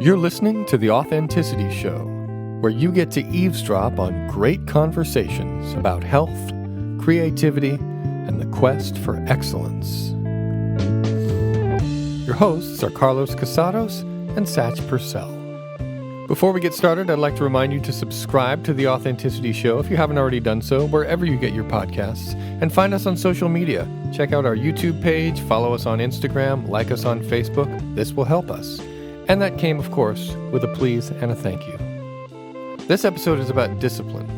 You're listening to The Authenticity Show, where you get to eavesdrop on great conversations about health, creativity, and the quest for excellence. Your hosts are Carlos Casados and Satch Purcell. Before we get started, I'd like to remind you to subscribe to The Authenticity Show if you haven't already done so, wherever you get your podcasts, and find us on social media. Check out our YouTube page, follow us on Instagram, like us on Facebook. This will help us. And that came, of course, with a please and a thank you. This episode is about discipline.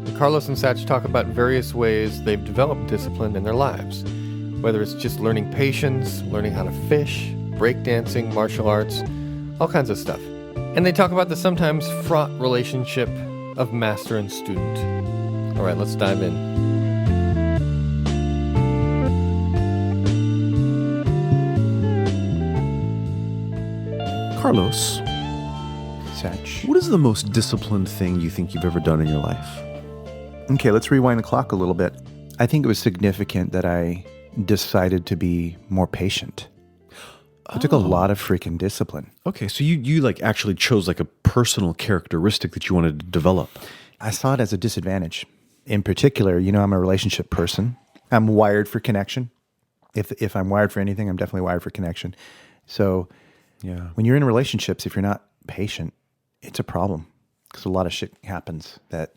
And Carlos and Satch talk about various ways they've developed discipline in their lives, whether it's just learning patience, learning how to fish, breakdancing, martial arts, all kinds of stuff. And they talk about the sometimes fraught relationship of master and student. All right, let's dive in. Carlos, Satch. what is the most disciplined thing you think you've ever done in your life? Okay, let's rewind the clock a little bit. I think it was significant that I decided to be more patient. It took a lot of freaking discipline. Okay, so you like actually chose like a personal characteristic that you wanted to develop. I saw it as a disadvantage. In particular, I'm a relationship person. I'm wired for connection. If I'm wired for anything, I'm definitely wired for connection. So Yeah. when you're in relationships, if you're not patient, it's a problem. Because a lot of shit happens that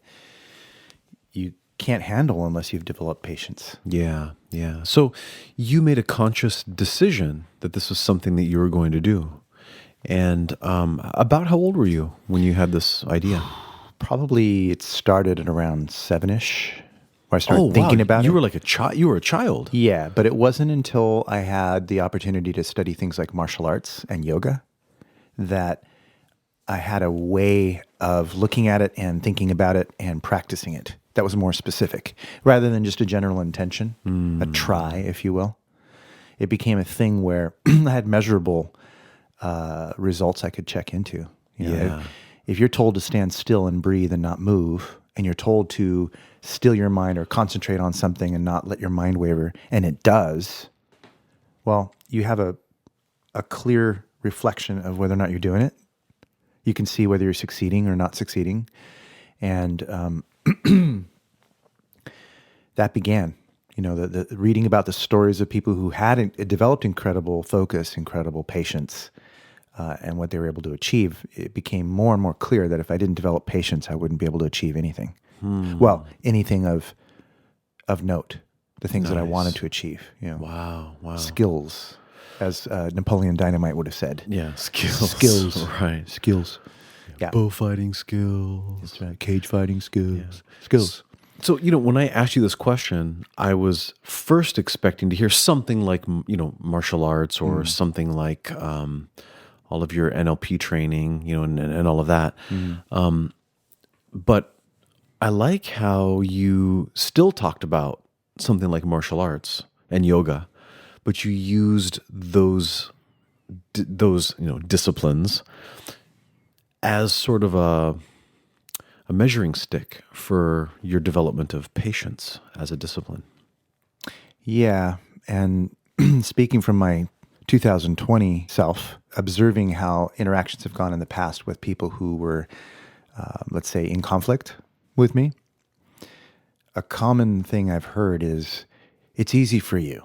you can't handle unless you've developed patience. Yeah. So you made a conscious decision that this was something that you were going to do. And about how old were you when you had this idea? Probably it started at around 7-ish, where I started thinking about it. You were like you were a child. Yeah, but it wasn't until I had the opportunity to study things like martial arts and yoga that I had a way of looking at it and thinking about it and practicing it that was more specific, rather than just a general intention, a try, if you will. It became a thing where I had measurable results I could check into. If you're told to stand still and breathe and not move, and you're told to still your mind or concentrate on something and not let your mind waver, and it does, well, you have a clear reflection of whether or not you're doing it. You can see whether you're succeeding or not succeeding. And that began, the reading about the stories of people who had developed incredible focus, incredible patience, and what they were able to achieve. It became more and more clear that if I didn't develop patience, I wouldn't be able to achieve anything. Well, anything of note, the things that I wanted to achieve. Wow. Skills, as Napoleon Dynamite would have said. Yeah, skills. Skills. Right. Skills. Yeah. Bullfighting skills. That's right. Cage fighting skills. Yeah. Skills. So, when I asked you this question, I was first expecting to hear something like, martial arts or something like all of your NLP training, and all of that. But I like how you still talked about something like martial arts and yoga, but you used those disciplines as sort of a measuring stick for your development of patience as a discipline. Yeah, and speaking from my 2020 self, observing how interactions have gone in the past with people who were, let's say, in conflict with me, a common thing I've heard is, it's easy for you.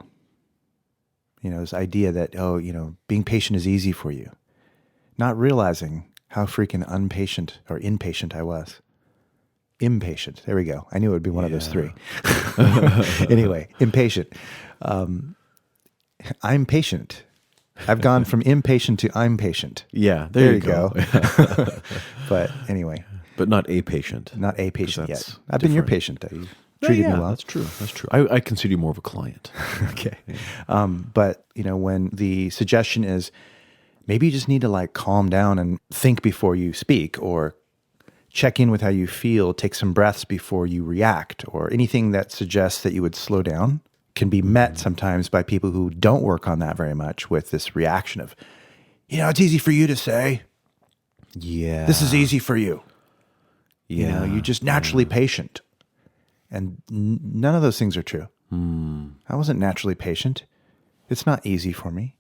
This idea that, being patient is easy for you. Not realizing how freaking impatient I was. Impatient. There we go. I knew it would be one of those three. Anyway, impatient. I'm patient. I've gone from impatient to I'm patient. Yeah, there you go. But anyway. But not a patient. Not a patient yet. That's I've been your patient, though. You've treated me well. That's true. I consider you more of a client. Okay. But, when the suggestion is maybe you just need to calm down and think before you speak, or check in with how you feel, take some breaths before you react, or anything that suggests that you would slow down, can be met sometimes by people who don't work on that very much with this reaction of, it's easy for you to say. Yeah. This is easy for you. Yeah. You're just naturally patient. And none of those things are true. I wasn't naturally patient. It's not easy for me.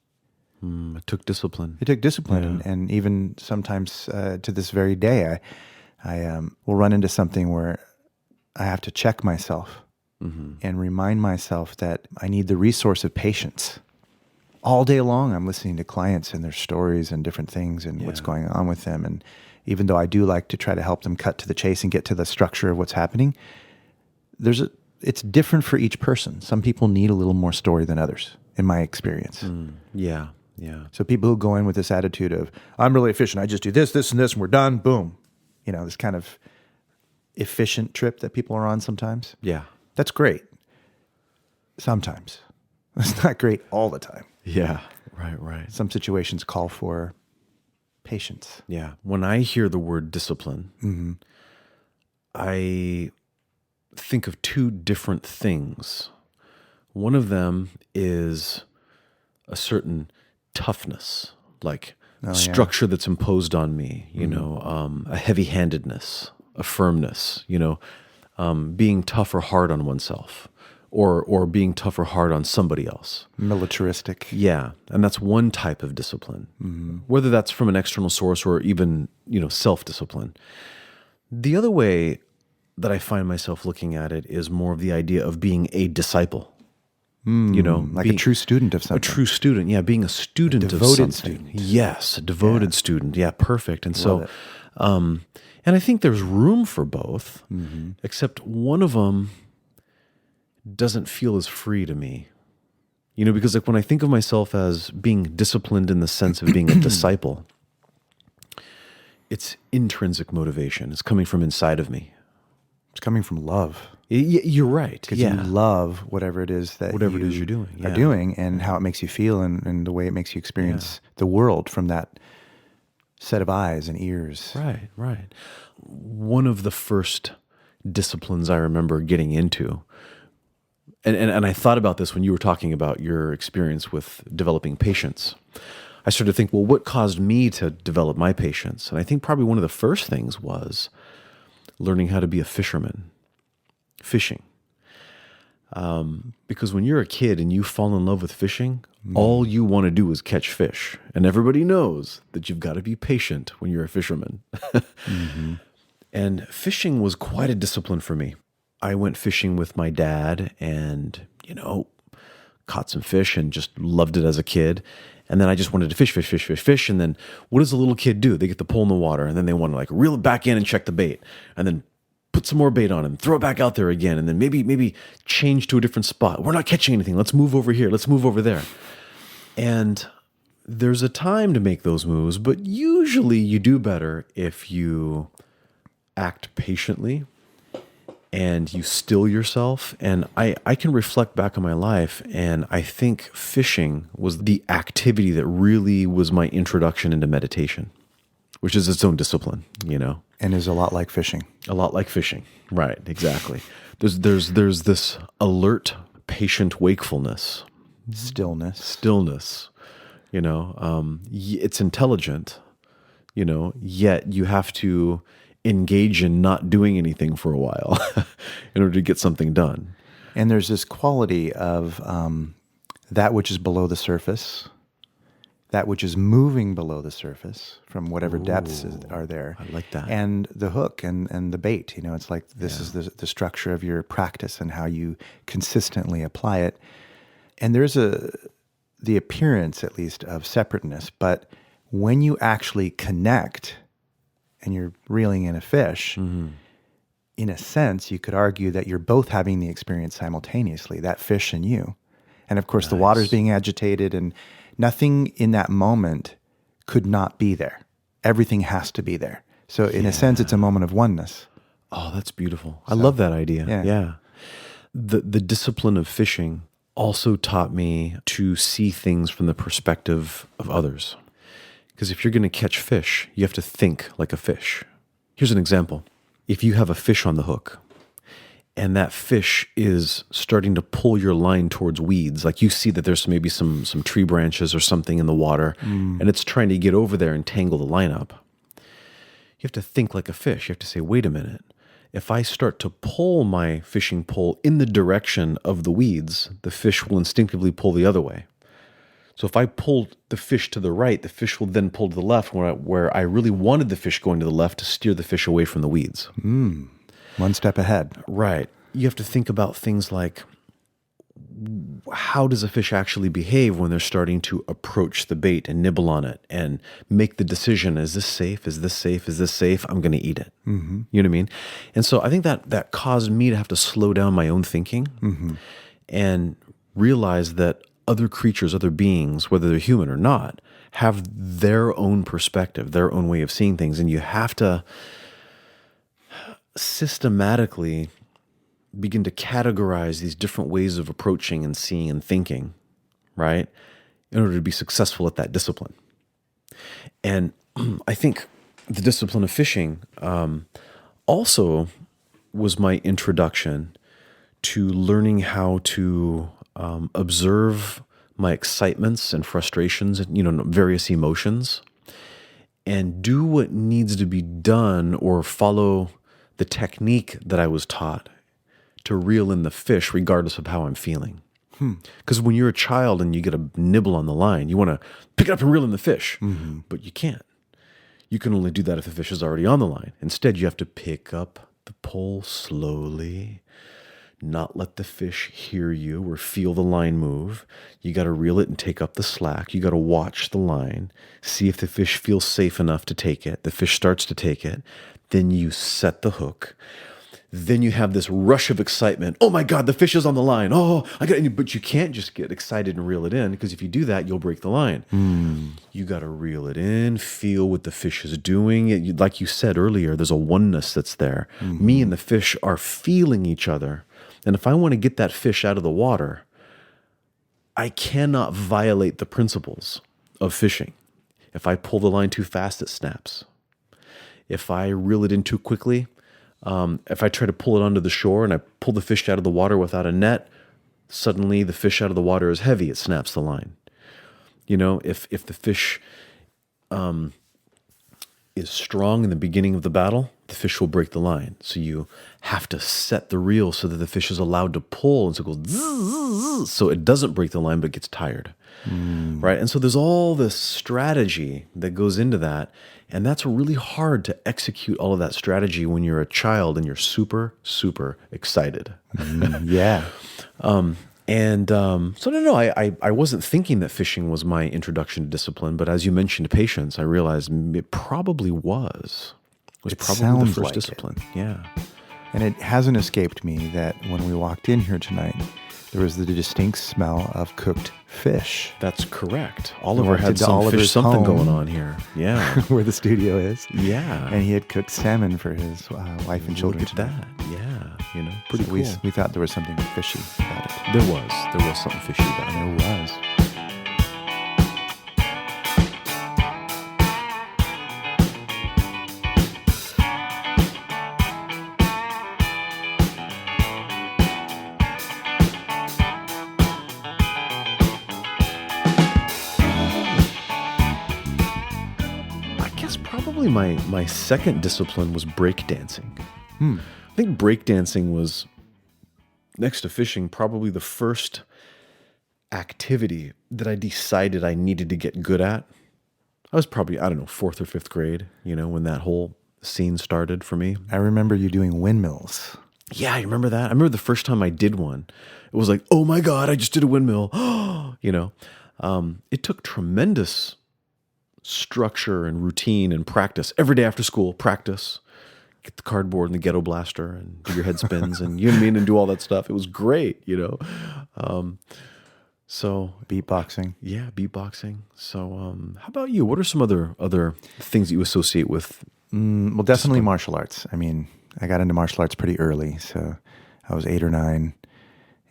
It took discipline. It took discipline, and even sometimes to this very day, I will run into something where I have to check myself and remind myself that I need the resource of patience. All day long, I'm listening to clients and their stories and different things and what's going on with them. And even though I do like to try to help them cut to the chase and get to the structure of what's happening, it's different for each person. Some people need a little more story than others, in my experience. Yeah. So people who go in with this attitude of, I'm really efficient, I just do this, this, and this, and we're done, boom. This kind of efficient trip that people are on sometimes. Yeah. That's great. Sometimes. It's not great all the time. Yeah. Right. Some situations call for patience. Yeah. When I hear the word discipline, I think of two different things. One of them is a certain toughness, like structure that's imposed on me, a heavy-handedness, a firmness, being tough or hard on oneself, or being tough or hard on somebody else. Militaristic. Yeah, and that's one type of discipline, whether that's from an external source or even, self-discipline. The other way that I find myself looking at it is more of the idea of being a disciple. Like a true student of something. A true student, yeah, being a student of something. Devoted student. Yes, a devoted student. Yeah, perfect. And so, and I think there's room for both, except one of them doesn't feel as free to me. Because like when I think of myself as being disciplined in the sense of being a disciple, it's intrinsic motivation. It's coming from inside of me. It's coming from love. You're right. Because you love whatever it is that you're doing, are doing, and how it makes you feel, and the way it makes you experience the world from that set of eyes and ears. Right. One of the first disciplines I remember getting into, and I thought about this when you were talking about your experience with developing patience. I started to think, well, what caused me to develop my patience? And I think probably one of the first things was learning how to be a fisherman. Fishing. Because when you're a kid and you fall in love with fishing, all you want to do is catch fish. And everybody knows that you've got to be patient when you're a fisherman. And fishing was quite a discipline for me. I went fishing with my dad and, caught some fish and just loved it as a kid. And then I just wanted to fish. And then what does a little kid do? They get the pole in the water and then they want to reel it back in and check the bait. And then put some more bait on and throw it back out there again. And then maybe change to a different spot. We're not catching anything. Let's move over here. Let's move over there. And there's a time to make those moves, but usually you do better if you act patiently and you still yourself. And I can reflect back on my life, and I think fishing was the activity that really was my introduction into meditation, which is its own discipline, And is a lot like fishing. A lot like fishing. Right, exactly. There's this alert, patient wakefulness. Stillness. It's intelligent, yet you have to engage in not doing anything for a while in order to get something done. And there's this quality of that which is below the surface, that which is moving below the surface from whatever depths are there. I like that. And the hook and the bait, it's like this is the structure of your practice and how you consistently apply it. And there's the appearance, at least, of separateness. But when you actually connect and you're reeling in a fish, in a sense, you could argue that you're both having the experience simultaneously, that fish and you. And of course, the water's being agitated, and nothing in that moment could not be there. Everything has to be there. So in a sense, it's a moment of oneness. Oh, that's beautiful. I love that idea. Yeah. The discipline of fishing also taught me to see things from the perspective of others. Because if you're going to catch fish, you have to think like a fish. Here's an example. If you have a fish on the hook, and that fish is starting to pull your line towards weeds, like you see that there's maybe some tree branches or something in the water, and it's trying to get over there and tangle the line up. You have to think like a fish. You have to say, wait a minute. If I start to pull my fishing pole in the direction of the weeds, the fish will instinctively pull the other way. So if I pulled the fish to the right, the fish will then pull to the left where I really wanted the fish going to the left to steer the fish away from the weeds. One step ahead. Right. You have to think about things like, how does a fish actually behave when they're starting to approach the bait and nibble on it and make the decision, is this safe? Is this safe? Is this safe? I'm going to eat it. Mm-hmm. You know what I mean? And so I think that caused me to have to slow down my own thinking and realize that other creatures, other beings, whether they're human or not, have their own perspective, their own way of seeing things. And you have to systematically begin to categorize these different ways of approaching and seeing and thinking, right, in order to be successful at that discipline. And I think the discipline of fishing also was my introduction to learning how to observe my excitements and frustrations and various emotions and do what needs to be done or follow the technique that I was taught to reel in the fish regardless of how I'm feeling. Because when you're a child and you get a nibble on the line, you want to pick it up and reel in the fish, but you can't. You can only do that if the fish is already on the line. Instead, you have to pick up the pole slowly, not let the fish hear you or feel the line move. You got to reel it and take up the slack. You got to watch the line, see if the fish feels safe enough to take it. The fish starts to take it. Then you set the hook. Then you have this rush of excitement. Oh my God, the fish is on the line. Oh, but you can't just get excited and reel it in, because if you do that, you'll break the line. You got to reel it in, feel what the fish is doing. Like you said earlier, there's a oneness that's there. Me and the fish are feeling each other. And if I want to get that fish out of the water, I cannot violate the principles of fishing. If I pull the line too fast, it snaps. If I reel it in too quickly, if I try to pull it onto the shore and I pull the fish out of the water without a net, suddenly the fish out of the water is heavy. It snaps the line. If the fish is strong in the beginning of the battle, the fish will break the line. So you have to set the reel so that the fish is allowed to pull, and so it goes zzz, so it doesn't break the line but gets tired. Right? And so there's all this strategy that goes into that, and that's really hard to execute all of that strategy when you're a child and you're super, super excited. Yeah. So no, I wasn't thinking that fishing was my introduction to discipline, but as you mentioned patience, I realized it probably was. It was probably the first discipline. Yeah. And it hasn't escaped me that when we walked in here tonight, there was the distinct smell of cooked fish. That's correct. Oliver had some fish something going on here. Yeah. Where the studio is. Yeah. And he had cooked salmon for his wife and children. Look at that. Yeah. Pretty cool. We thought there was something fishy about it. There was something fishy about it. There was. Probably my second discipline was breakdancing. I think breakdancing was, next to fishing, probably the first activity that I decided I needed to get good at. I was probably, 4th or 5th grade, when that whole scene started for me. I remember you doing windmills. Yeah, I remember that. I remember the first time I did one. It was like, oh my God, I just did a windmill. It took tremendous structure and routine and practice. Every day after school, practice. Get the cardboard and the ghetto blaster and do your head spins and and do all that stuff. It was great, So beatboxing. Yeah, beatboxing. So how about you? What are some other things that you associate with? Well, definitely martial arts. I mean, I got into martial arts pretty early, so I was 8 or 9,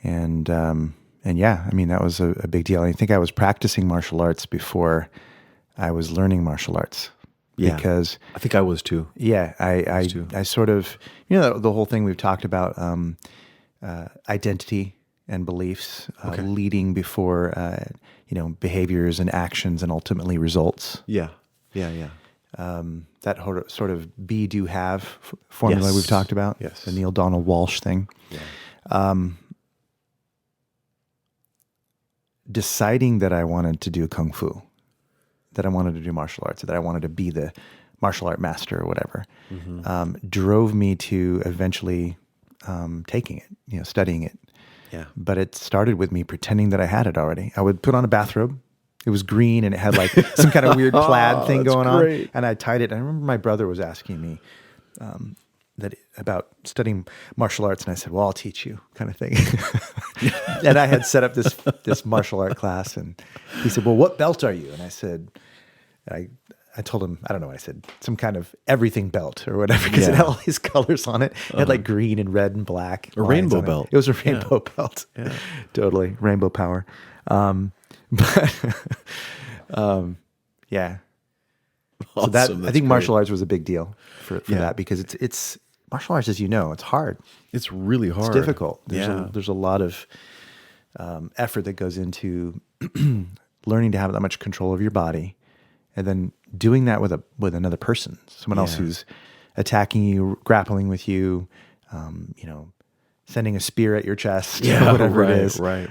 and yeah, I mean that was a big deal. I think I was practicing martial arts before I was learning martial arts. Yeah, because I think I was too. Yeah, I sort of, the whole thing we've talked about, identity and beliefs leading before, behaviors and actions and ultimately results. Yeah. That sort of be, do, have formula we've talked about. Yes. The Neil Donald Walsh thing. Yeah. deciding that I wanted to do Kung Fu, that I wanted to do martial arts, that I wanted to be the martial art master or whatever, drove me to eventually taking it, studying it. Yeah. But it started with me pretending that I had it already. I would put on a bathrobe. It was green and it had like some kind of weird plaid thing going on. And I tied it. I remember my brother was asking me about studying martial arts. And I said, well, I'll teach you, kind of thing. And I had set up this martial art class. And he said, well, what belt are you? And I said, I told him, I don't know what I said, some kind of everything belt or whatever, because it had all these colors on it. It had like green and red and black. A rainbow belt. It was a rainbow belt. Yeah. Totally. Rainbow power. Yeah. So that, Awesome. I think That's martial great. arts was a big deal for that, because it's martial arts, as you know, it's hard. It's really hard. It's difficult. Yeah. There's a lot of effort that goes into learning to have that much control of your body, and then doing that with another person, someone else who's attacking you, grappling with you, sending a spear at your chest, or whatever it is. Right.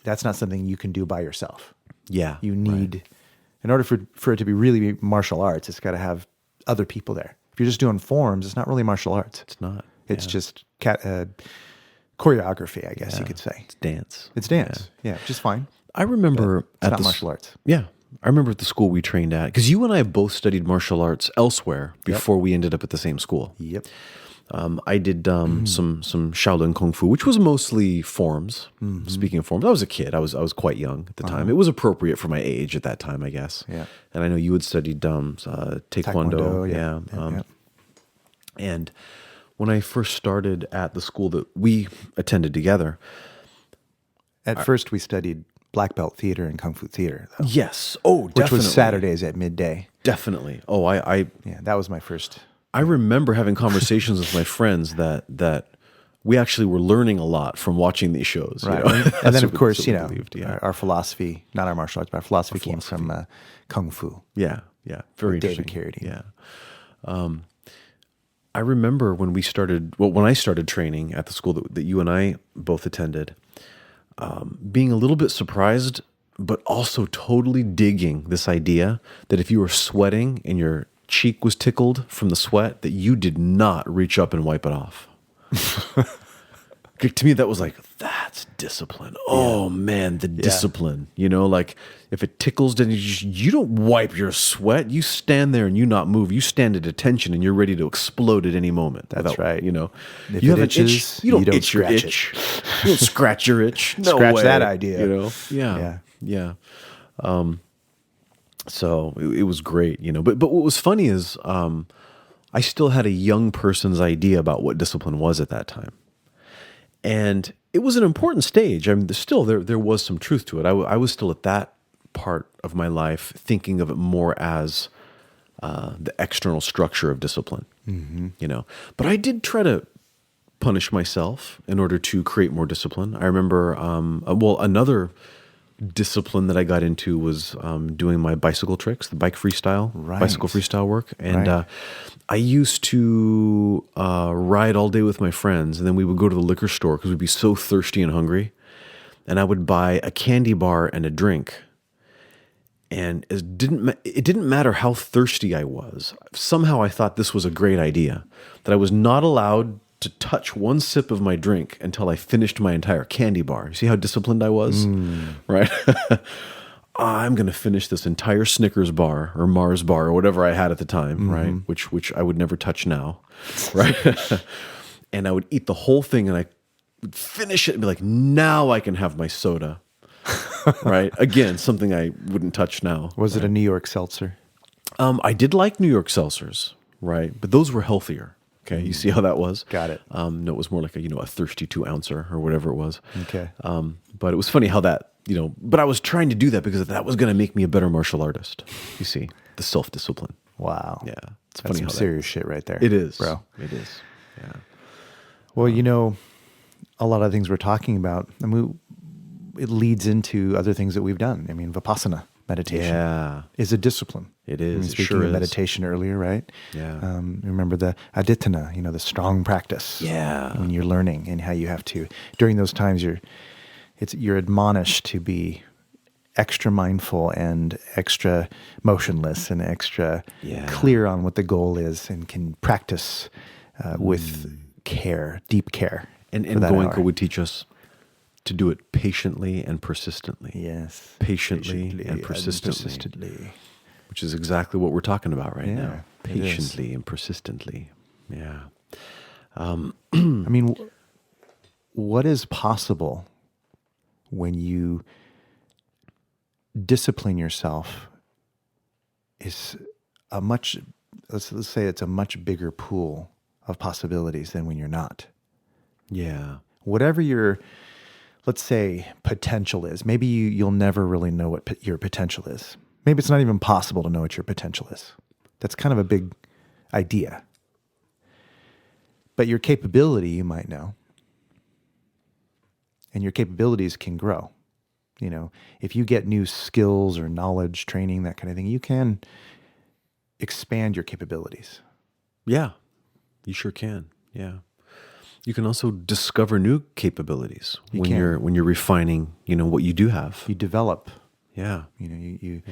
That's not something you can do by yourself. Yeah. You need, in order for it to be really martial arts, it's got to have other people there. If you're just doing forms, it's not really martial arts. It's not. It's just choreography, I guess you could say. It's dance. It's dance. Yeah, which is fine. I remember It's not martial arts. Yeah. I remember at the school we trained at, because you and I both studied martial arts elsewhere before we ended up at the same school. Yep. I did some Shaolin Kung Fu, which was mostly forms. Speaking of forms, I was a kid. I was quite young at the time. It was appropriate for my age at that time, I guess. Yeah. And I know you had studied Taekwondo. Yeah. And when I first started at the school that we attended together, At first, we studied black belt theater and Kung Fu theater, though, yes, definitely. which was Saturdays at midday. Definitely. Yeah, that was my first. I remember having conversations with my friends that we actually were learning a lot from watching these shows. Right. You know? And then, of course, believed, our philosophy, not our martial arts, but our philosophy came from Kung Fu. Yeah. Very With David interesting. Carradine. Yeah. I remember when I started training at the school that you and I both attended, being a little bit surprised, but also totally digging this idea that if you were sweating and your cheek was tickled from the sweat, that you did not reach up and wipe it off. To me, that was like, that's discipline. Oh man, the discipline. Like if it tickles, then you don't wipe your sweat. You stand there and you not move. You stand at attention and you're ready to explode at any moment. That's right. If you have itches, an itch, you don't itch your scratch itch. You don't scratch your itch. No Scratch way. that idea. Yeah. So it was great, But what was funny is I still had a young person's idea about what discipline was at that time. And it was an important stage. I mean, there was some truth to it. I was still at that part of my life thinking of it more as the external structure of discipline, But I did try to punish myself in order to create more discipline. I remember, another discipline that I got into was doing my bicycle tricks, the bicycle freestyle work. And I used to ride all day with my friends, and then we would go to the liquor store because we'd be so thirsty and hungry. And I would buy a candy bar and a drink. And it didn't matter how thirsty I was. Somehow I thought this was a great idea, that I was not allowed to touch one sip of my drink until I finished my entire candy bar. You see how disciplined I was? Right? I'm going to finish this entire Snickers bar or Mars bar or whatever I had at the time, right? Which I would never touch now, right? And I would eat the whole thing and I would finish it and be like, now I can have my soda, right? Again, something I wouldn't touch now. Was it a New York seltzer? I did like New York seltzers, right? But those were healthier. Okay, you see how that was? Got it. No, it was more like a 32 ouncer or whatever it was. Okay. But it was funny how that, but I was trying to do that because that was going to make me a better martial artist. You see, the self-discipline. Wow. Yeah. That's It's funny some how serious shit right there. it is, bro. It is. Yeah. Well, a lot of things we're talking about, it leads into other things that we've done. I mean, Vipassana meditation is a discipline. It is. It Speaking sure of is. meditation earlier, right? Yeah. Remember the aditana, the strong practice. Yeah. When you're learning and how you have to, during those times, you're you're admonished to be extra mindful and extra motionless and extra clear on what the goal is, and can practice with care, deep care. And Goenka would teach us to do it patiently and persistently. Yes. Patiently and persistently. Which is exactly what we're talking about right now. Patiently and persistently. Yeah. I mean, what is possible when you discipline yourself is let's say it's a much bigger pool of possibilities than when you're not. Yeah. Whatever your, let's say, potential is, maybe you'll never really know what your potential is. Maybe it's not even possible to know what your potential is. That's kind of a big idea. But your capability, you might know. And your capabilities can grow. You know, if you get new skills or knowledge, training, that kind of thing, you can expand your capabilities. Yeah, you sure can. Yeah. You can also discover new capabilities when you're refining, what you do have. You develop. Yeah. You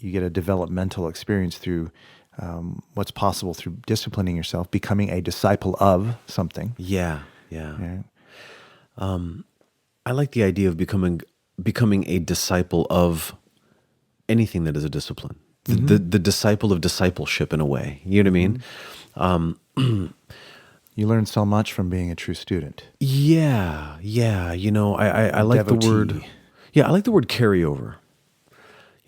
get a developmental experience through what's possible through disciplining yourself, becoming a disciple of something. Yeah. I like the idea of becoming a disciple of anything that is a discipline. The disciple of discipleship, in a way. You know what I mean? You learn so much from being a true student. Yeah. I like the word. Yeah, I like the word carryover.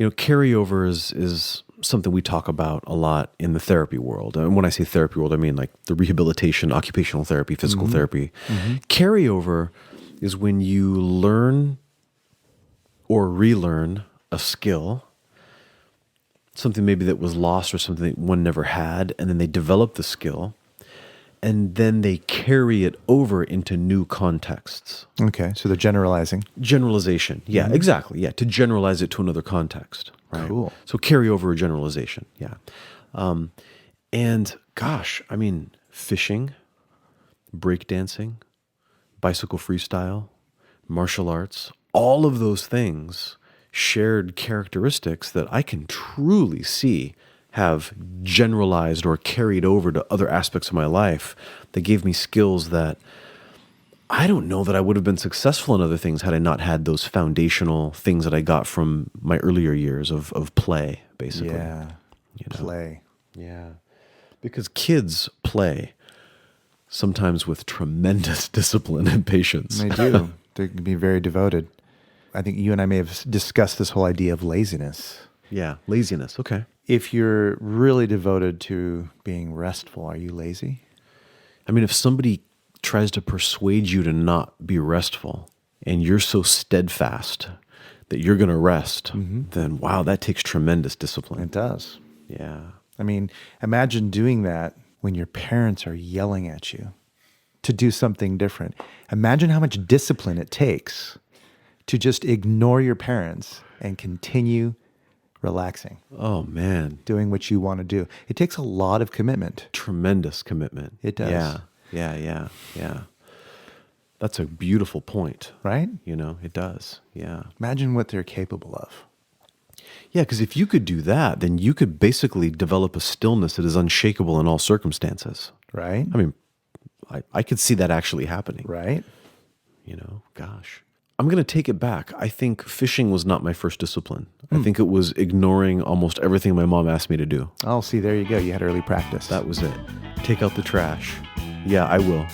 Carryover is something we talk about a lot in the therapy world. And when I say therapy world, I mean like the rehabilitation, occupational therapy, physical therapy. Carryover is when you learn or relearn a skill, something maybe that was lost or something that one never had, and then they develop the skill, and then they carry it over into new contexts. Okay, so they're generalizing. Generalization, yeah, exactly, yeah, to generalize it to another context. Right? Cool. So carry over a generalization, yeah. And gosh, I mean, fishing, breakdancing, bicycle freestyle, martial arts, all of those things shared characteristics that I can truly see have generalized or carried over to other aspects of my life that gave me skills that I don't know that I would have been successful in other things had I not had those foundational things that I got from my earlier years of play, basically. Yeah, play. Yeah, because kids play sometimes with tremendous discipline and patience. They do. They can be very devoted. I think you and I may have discussed this whole idea of laziness. Yeah, laziness. Okay. If you're really devoted to being restful, are you lazy? I mean, if somebody tries to persuade you to not be restful and you're so steadfast that you're going to rest, then wow, that takes tremendous discipline. It does. Yeah. I mean, imagine doing that when your parents are yelling at you to do something different. Imagine how much discipline it takes to just ignore your parents and continue relaxing. Oh, man. Doing what you want to do. It takes a lot of commitment. Tremendous commitment. It does. Yeah. That's a beautiful point. Right? It does. Yeah. Imagine what they're capable of. Yeah, because if you could do that, then you could basically develop a stillness that is unshakable in all circumstances. Right? I mean, I could see that actually happening. Right? Gosh. I'm going to take it back. I think fishing was not my first discipline. I think it was ignoring almost everything my mom asked me to do. Oh, see, there you go. You had early practice. That was it. Take out the trash. Yeah, I will.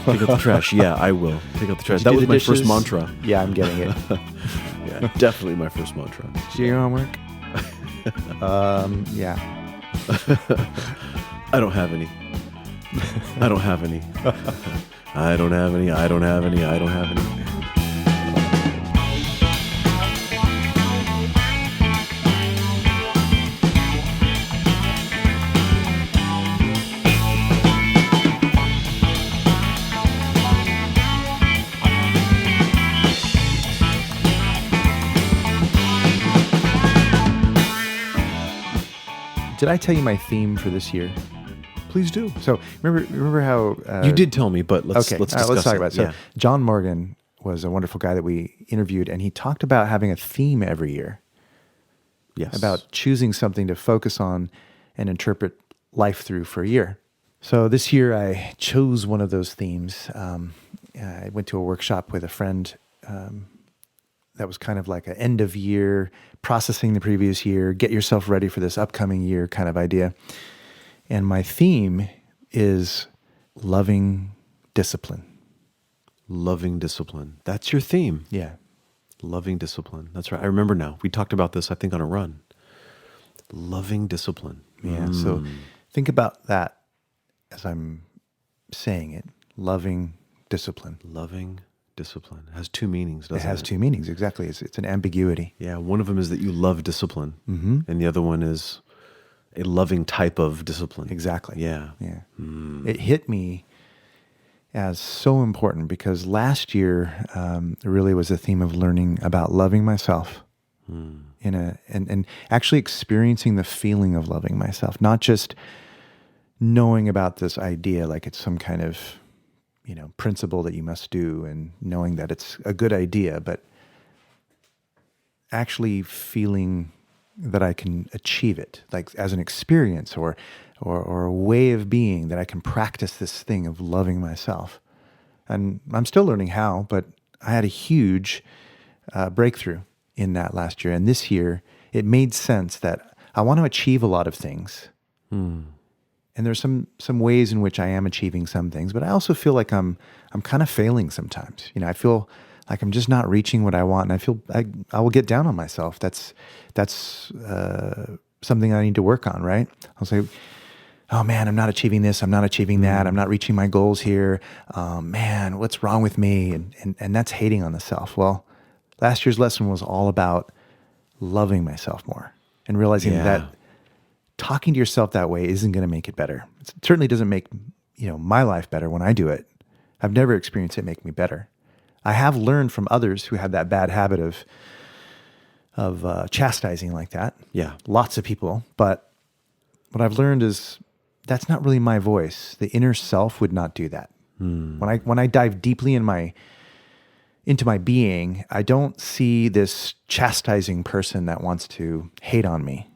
Take out the trash. Yeah, I will. Take out the trash. That was my first mantra. Yeah, I'm getting it. Yeah, definitely my first mantra. Did you do your homework? Yeah. I don't have any. I don't have any. I don't have any. I don't have any. I don't have any. Did I tell you my theme for this year? Please do. So remember how you did tell me, but let's discuss talk about it. So Yeah. John Morgan was a wonderful guy that we interviewed, and he talked about having a theme every year. Yes. About choosing something to focus on and interpret life through for a year. So this year I chose one of those themes. I went to a workshop with a friend that was kind of like an end of year, processing the previous year, get yourself ready for this upcoming year kind of idea. And my theme is loving discipline. Loving discipline. That's your theme. Yeah. Loving discipline. That's right. I remember now. We talked about this, I think, on a run. Loving discipline. Yeah. So think about that as I'm saying it. Loving discipline. Loving discipline. It has two meanings, doesn't it? It has two meanings, exactly. It's an ambiguity. Yeah. One of them is that you love discipline. And the other one is a loving type of discipline. Exactly. Yeah. Yeah. It hit me as so important because last year really was a theme of learning about loving myself and actually experiencing the feeling of loving myself, not just knowing about this idea like it's some kind of, principle that you must do and knowing that it's a good idea, but actually feeling that I can achieve it, like as an experience or a way of being, that I can practice this thing of loving myself. And I'm still learning how, but I had a huge breakthrough in that last year. And this year, it made sense that I want to achieve a lot of things. And there's some ways in which I am achieving some things, but I also feel like I'm kind of failing sometimes. I feel like I'm just not reaching what I want, and I feel I will get down on myself. That's something I need to work on, right? I'll say, oh man, I'm not achieving this, I'm not achieving that, I'm not reaching my goals here. Man, what's wrong with me? And that's hating on the self. Well, last year's lesson was all about loving myself more and realizing that talking to yourself that way isn't going to make it better. It certainly doesn't make my life better when I do it. I've never experienced it make me better. I have learned from others who had that bad habit of chastising like that. Yeah. Lots of people. But what I've learned is that's not really my voice. The inner self would not do that. When I dive deeply into my being, I don't see this chastising person that wants to hate on me.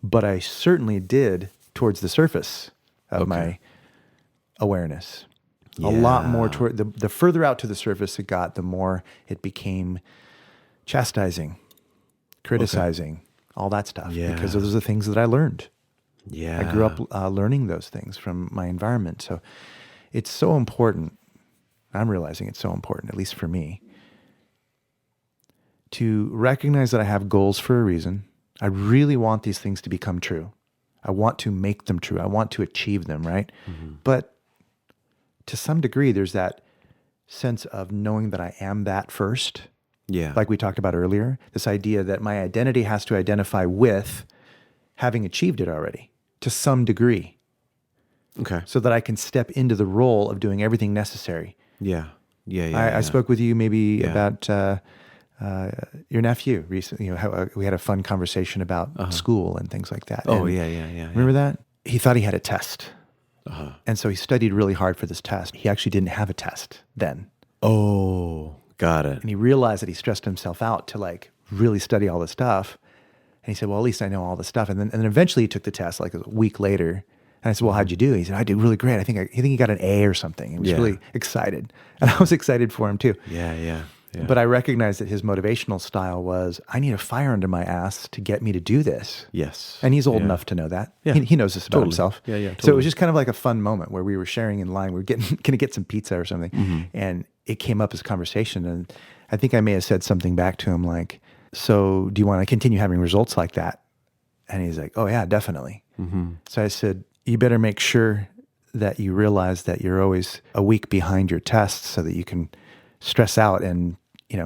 But I certainly did towards the surface of my awareness. A lot more toward the further out to the surface it got, the more it became chastising, criticizing, all that stuff. Yeah. Because those are the things that I learned. Yeah. I grew up learning those things from my environment. So it's so important. I'm realizing it's so important, at least for me, to recognize that I have goals for a reason. I really want these things to become true. I want to make them true. I want to achieve them, right? But to some degree, there's that sense of knowing that I am that first. Yeah. Like we talked about earlier, this idea that my identity has to identify with having achieved it already to some degree. Okay. So that I can step into the role of doing everything necessary. Yeah. I spoke with you maybe about your nephew recently. How we had a fun conversation about school and things like that. Oh, and yeah. Remember that? He thought he had a test. And so he studied really hard for this test. He actually didn't have a test then. Oh, got it. And he realized that he stressed himself out to really study all this stuff. And he said, well, at least I know all this stuff. And then eventually he took the test like a week later. And I said, well, how'd you do? He said, I did really great. I think he got an A or something. He was really excited. And I was excited for him too. Yeah. But I recognized that his motivational style was, I need a fire under my ass to get me to do this. Yes. And he's old enough to know that. Yeah. He knows this about himself. Yeah, So it totally. was just kind of like a fun moment where we were sharing in line. We were going to get some pizza or something. And it came up as a conversation. And I think I may have said something back to him like, so do you want to continue having results like that? And he's like, oh yeah, definitely. So I said, you better make sure that you realize that you're always a week behind your tests so that you can stress out and,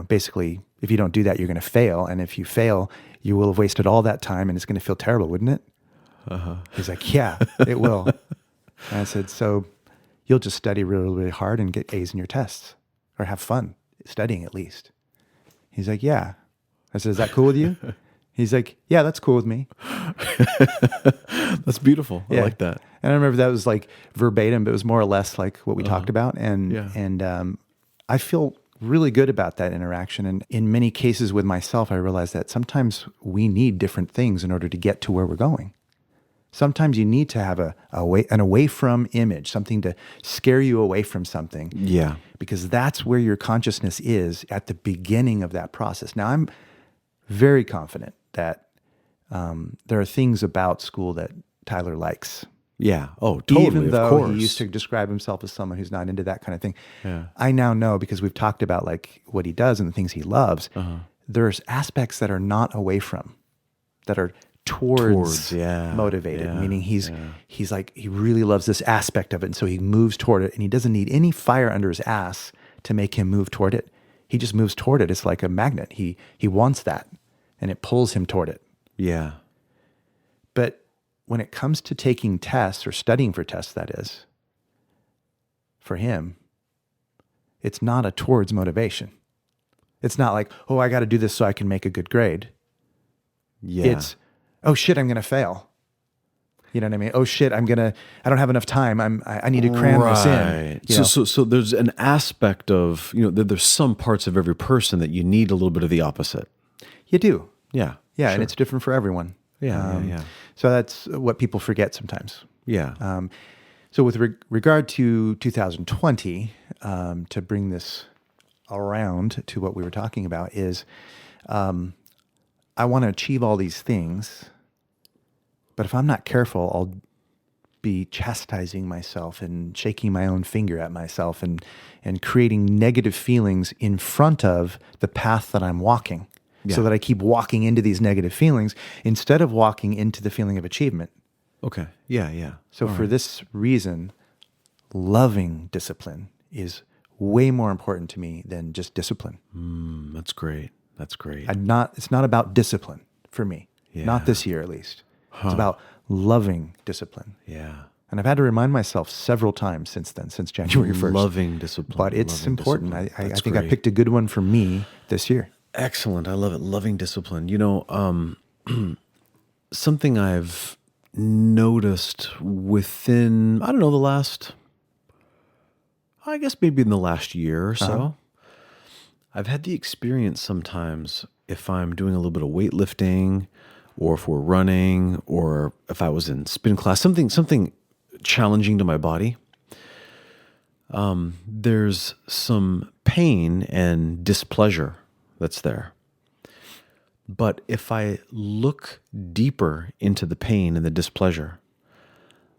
basically, if you don't do that, you're going to fail. And if you fail, you will have wasted all that time and it's going to feel terrible, wouldn't it? He's like, yeah, it will. And I said, so you'll just study really, really hard and get A's in your tests or have fun studying at least. He's like, yeah. I said, is that cool with you? He's like, yeah, that's cool with me. That's beautiful. I like that. And I remember that was like verbatim, but it was more or less like what we talked about. And I feel really good about that interaction. And in many cases with myself, I realize that sometimes we need different things in order to get to where we're going. Sometimes you need to have an away from image, something to scare you away from something. Yeah. Because that's where your consciousness is at the beginning of that process. Now, I'm very confident that there are things about school that Tyler likes. Yeah. Oh, totally. Even though of course. he used to describe himself as someone who's not into that kind of thing. Yeah. I now know, because we've talked about like what he does and the things he loves, there's aspects that are not away from, that are towards motivated, meaning he's like, he really loves this aspect of it, and so he moves toward it, and he doesn't need any fire under his ass to make him move toward it. He just moves toward it. It's like a magnet. He wants that, and it pulls him toward it. Yeah. But when it comes to taking tests or studying for tests, that is, for him, it's not a towards motivation. It's not like, oh, I got to do this so I can make a good grade. Yeah. It's, oh shit, I'm going to fail. You know what I mean? Oh shit, I don't have enough time. I need to cram this in. You know? So there's an aspect of, there's some parts of every person that you need a little bit of the opposite. You do. Yeah. Yeah. Sure. And it's different for everyone. Yeah. So that's what people forget sometimes. Yeah. So with regard to 2020, to bring this around to what we were talking about is, I want to achieve all these things, but if I'm not careful, I'll be chastising myself and shaking my own finger at myself and creating negative feelings in front of the path that I'm walking. Yeah. So that I keep walking into these negative feelings instead of walking into the feeling of achievement. Okay. Yeah. So for this reason, loving discipline is way more important to me than just discipline. That's great. It's not about discipline for me. Yeah. Not this year, at least. It's about loving discipline. Yeah. And I've had to remind myself several times since then, since January 1st. Loving discipline. But it's important. I think great. I picked a good one for me this year. Excellent. I love it. Loving discipline. Something I've noticed within, I don't know, maybe in the last year or so, I've had the experience sometimes if I'm doing a little bit of weightlifting or if we're running or if I was in spin class, something challenging to my body, there's some pain and displeasure that's there. But if I look deeper into the pain and the displeasure,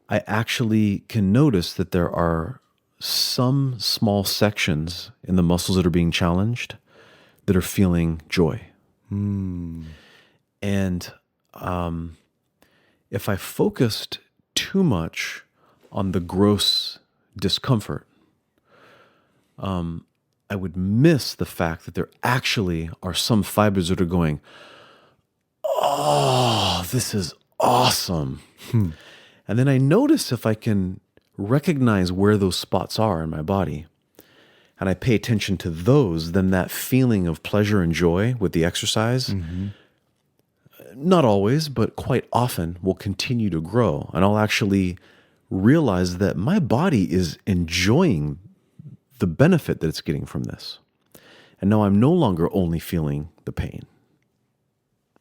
I actually can notice that there are some small sections in the muscles that are being challenged that are feeling joy. And if I focused too much on the gross discomfort, I would miss the fact that there actually are some fibers that are going, oh, this is awesome. And then I notice if I can recognize where those spots are in my body and I pay attention to those, then that feeling of pleasure and joy with the exercise, not always, but quite often will continue to grow. And I'll actually realize that my body is enjoying the benefit that it's getting from this. And now I'm no longer only feeling the pain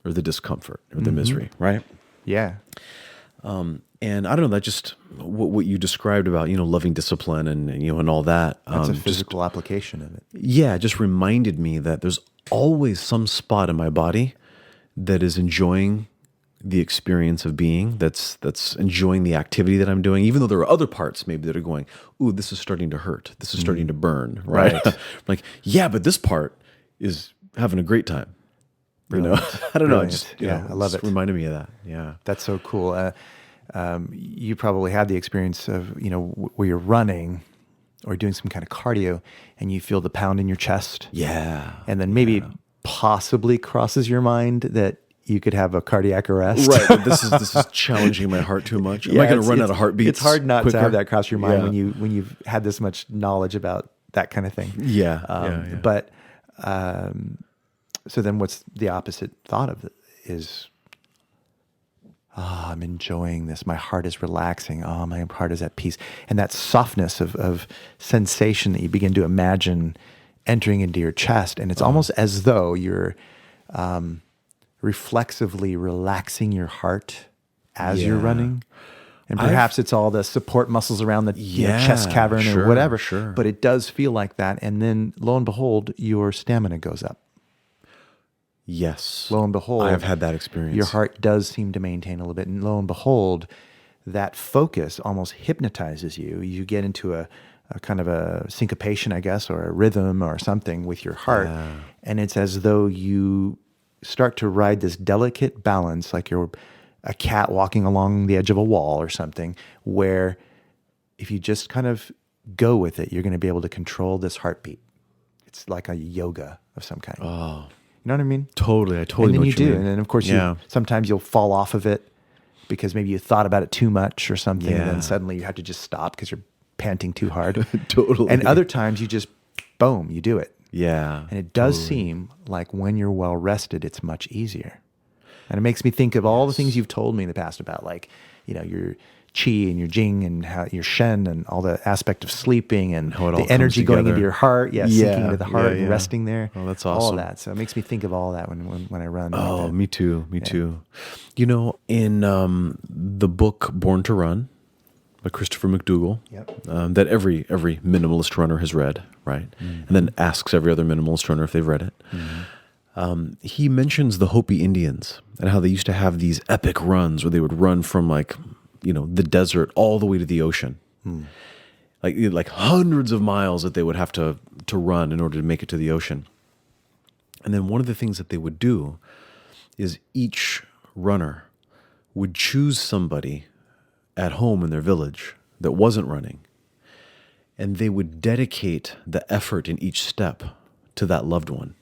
or the discomfort or the misery, right? Yeah. And I don't know, that just what you described about, loving discipline and all that. That's a physical application of it. Yeah, it just reminded me that there's always some spot in my body that is enjoying the experience of being, that's enjoying the activity that I'm doing, even though there are other parts maybe that are going, ooh, this is starting to hurt. This is starting to burn, right? Like, yeah, but this part is having a great time. Brilliant. I don't know. I love it. Reminded me of that. Yeah. That's so cool. You probably had the experience of, where you're running or doing some kind of cardio and you feel the pound in your chest. Yeah. And then maybe possibly crosses your mind that you could have a cardiac arrest. Right. But this is challenging my heart too much. Am I going to run out of heartbeats? It's hard not quicker? to have that cross your mind when you've had this much knowledge about that kind of thing. Yeah. But so then what's the opposite thought of it is, I'm enjoying this. My heart is relaxing. My heart is at peace. And that softness of sensation that you begin to imagine entering into your chest. And it's almost as though you're reflexively relaxing your heart as you're running. And perhaps it's all the support muscles around the chest cavern or whatever. Sure. But it does feel like that. And then lo and behold, your stamina goes up. Yes. Lo and behold, I have had that experience. Your heart does seem to maintain a little bit. And lo and behold, that focus almost hypnotizes you. You get into a kind of a syncopation, I guess, or a rhythm or something with your heart. Yeah. And it's as though you start to ride this delicate balance, like you're a cat walking along the edge of a wall or something, where if you just kind of go with it, you're going to be able to control this heartbeat. It's like a yoga of some kind. Oh, you know what I mean? Totally. I totally know what you do. mean. And then, of course, sometimes you'll fall off of it because maybe you thought about it too much or something. And then suddenly you have to just stop because you're panting too hard. Totally. And other times you just, boom, you do it. Yeah. And it does seem like when you're well rested, it's much easier. And it makes me think of all the things you've told me in the past about, like, your qi and your jing and how your shen and all the aspect of sleeping and how it the all energy comes going together. into your heart, sinking into the heart and resting there. Oh, that's awesome. All of that. So it makes me think of all that when I run. Oh, like me too. Me too. In the book Born to Run by Christopher McDougall, that every minimalist runner has read, right? Mm-hmm. And then asks every other minimalist runner if they've read it. Mm-hmm. He mentions the Hopi Indians and how they used to have these epic runs where they would run from the desert all the way to the ocean. Like hundreds of miles that they would have to run in order to make it to the ocean. And then one of the things that they would do is each runner would choose somebody at home in their village that wasn't running, and they would dedicate the effort in each step to that loved one.